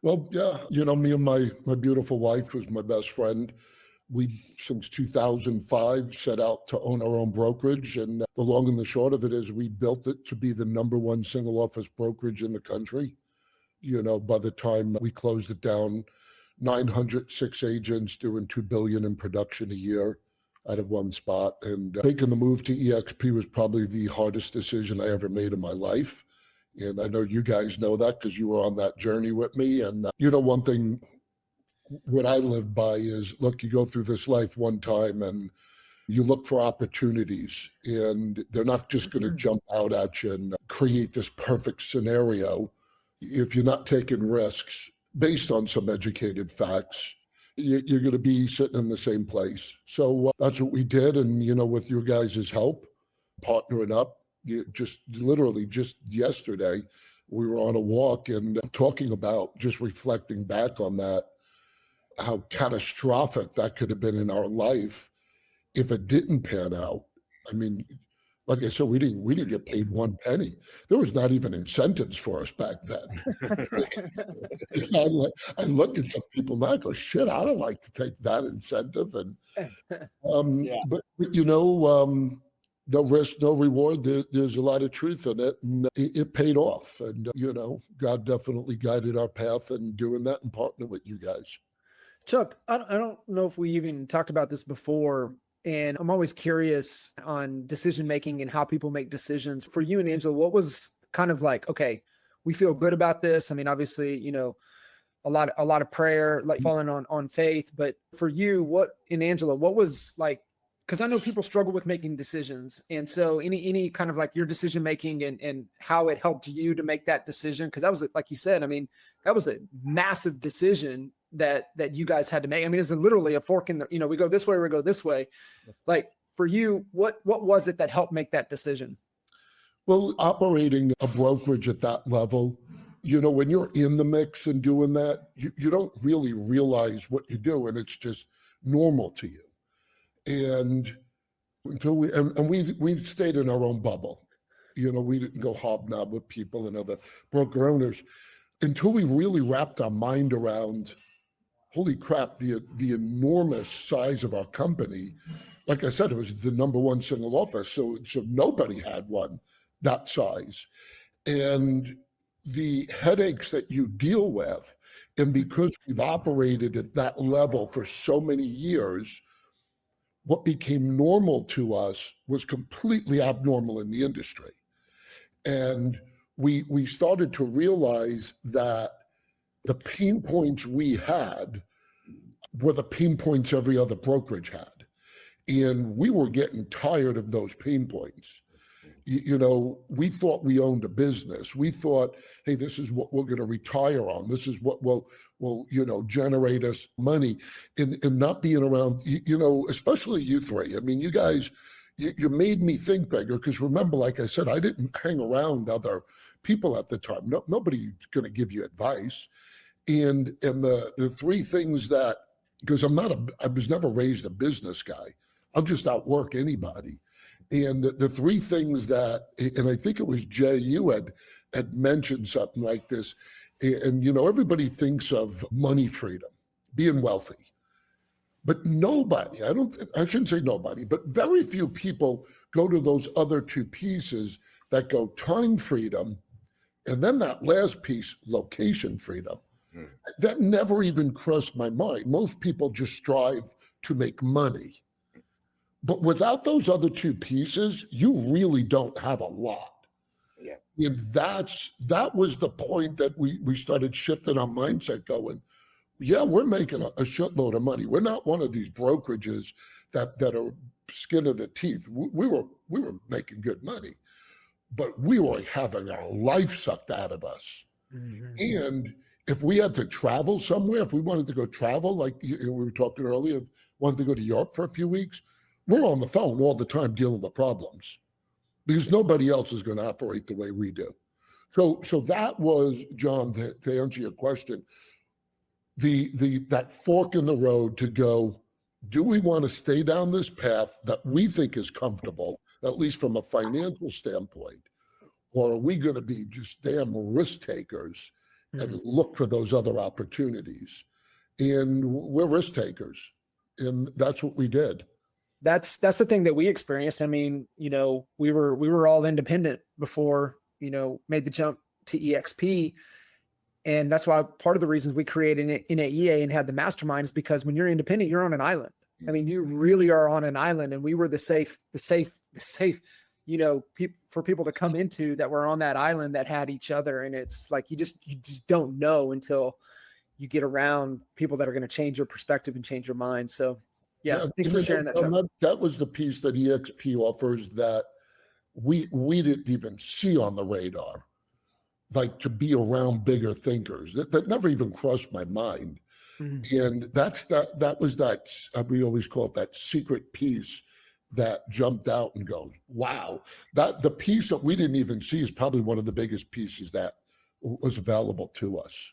Well, yeah, me and my beautiful wife, who's my best friend, we, since 2005, set out to own our own brokerage. And the long and the short of it is we built it to be the number one single office brokerage in the country. By the time we closed it down, 906 agents doing 2 billion in production a year out of one spot. And making the move to EXP was probably the hardest decision I ever made in my life. And I know you guys know that because you were on that journey with me. And one thing, what I live by is, look, you go through this life one time and you look for opportunities, and they're not just going to jump out at you and create this perfect scenario. If you're not taking risks based on some educated facts, you're going to be sitting in the same place. So that's what we did. And, with your guys' help, partnering up, literally just yesterday, we were on a walk and talking about, just reflecting back on that, how catastrophic that could have been in our life if it didn't pan out. I mean, like I said, we didn't get paid one penny. There was not even incentives for us back then. I look at some people now, I go, shit, I don't like to take that incentive. And Yeah. but no risk, no reward. There's a lot of truth in it, and it paid off. And God definitely guided our path in doing that and partnering with you guys. Chuck, I don't know if we even talked about this before, and I'm always curious on decision making and how people make decisions. For you and Angela, what was kind of like, okay, we feel good about this? I mean, obviously, a lot of prayer, like falling on faith. But for you, and Angela, what was like? Because I know people struggle with making decisions, and so any kind of like your decision making and how it helped you to make that decision, because that was, like you said, I mean, that was a massive decision that you guys had to make. I mean, it's literally a fork in the, we go this way, we go this way. Like for you, what was it that helped make that decision? Well, operating a brokerage at that level, when you're in the mix and doing that, you don't really realize what you do, and it's just normal to you. And until we stayed in our own bubble, we didn't go hobnob with people and other broker owners until we really wrapped our mind around, holy crap, the enormous size of our company. Like I said, it was the number one single office, so nobody had one that size, and the headaches that you deal with, and because we've operated at that level for so many years, what became normal to us was completely abnormal in the industry. And we started to realize that the pain points we had were the pain points every other brokerage had. And we were getting tired of those pain points. We thought we owned a business. We thought, hey, this is what we're going to retire on. This is what will generate us money. And not being around, especially you three. I mean, you guys, you made me think bigger, because remember, like I said, I didn't hang around other people at the time. Nobody's going to give you advice. And the three things that, because I was never raised a business guy. I'll just outwork anybody. And the three things that, and I think it was Jay, you had mentioned something like this, and everybody thinks of money freedom, being wealthy, but nobody, I shouldn't say nobody, but very few people go to those other two pieces that go time freedom, and then that last piece, location freedom. That never even crossed my mind. Most people just strive to make money. But without those other two pieces, you really don't have a lot. Yeah. And that was the point that we started shifting our mindset, going, yeah, we're making a shitload of money. We're not one of these brokerages that are skin of the teeth. We were making good money, but we were having our life sucked out of us. Mm-hmm. And if we had to travel somewhere, if we wanted to go travel, like we were talking earlier, wanted to go to Europe for a few weeks, we're on the phone all the time dealing with problems, because nobody else is going to operate the way we do. So that was, John, to answer your question, that fork in the road to go, do we want to stay down this path that we think is comfortable, at least from a financial standpoint, or are we going to be just damn risk takers and look for those other opportunities. And we're risk takers, and that's what we did. That's the thing that we experienced. I mean, we were all independent before, made the jump to EXP. And that's why part of the reasons we created an NAEA and had the mastermind is because when you're independent, you're on an island. I mean, you really are on an island, and we were the safe, for people to come into that were on that island that had each other. And it's like, you just don't know until you get around people that are going to change your perspective and change your mind. So yeah, thanks for sharing that, Chuck. That was the piece that EXP offers that we didn't even see on the radar, like to be around bigger thinkers. That never even crossed my mind. Mm-hmm. And that was that, we always call it that secret piece that jumped out and goes, wow, that the piece that we didn't even see is probably one of the biggest pieces that was available to us.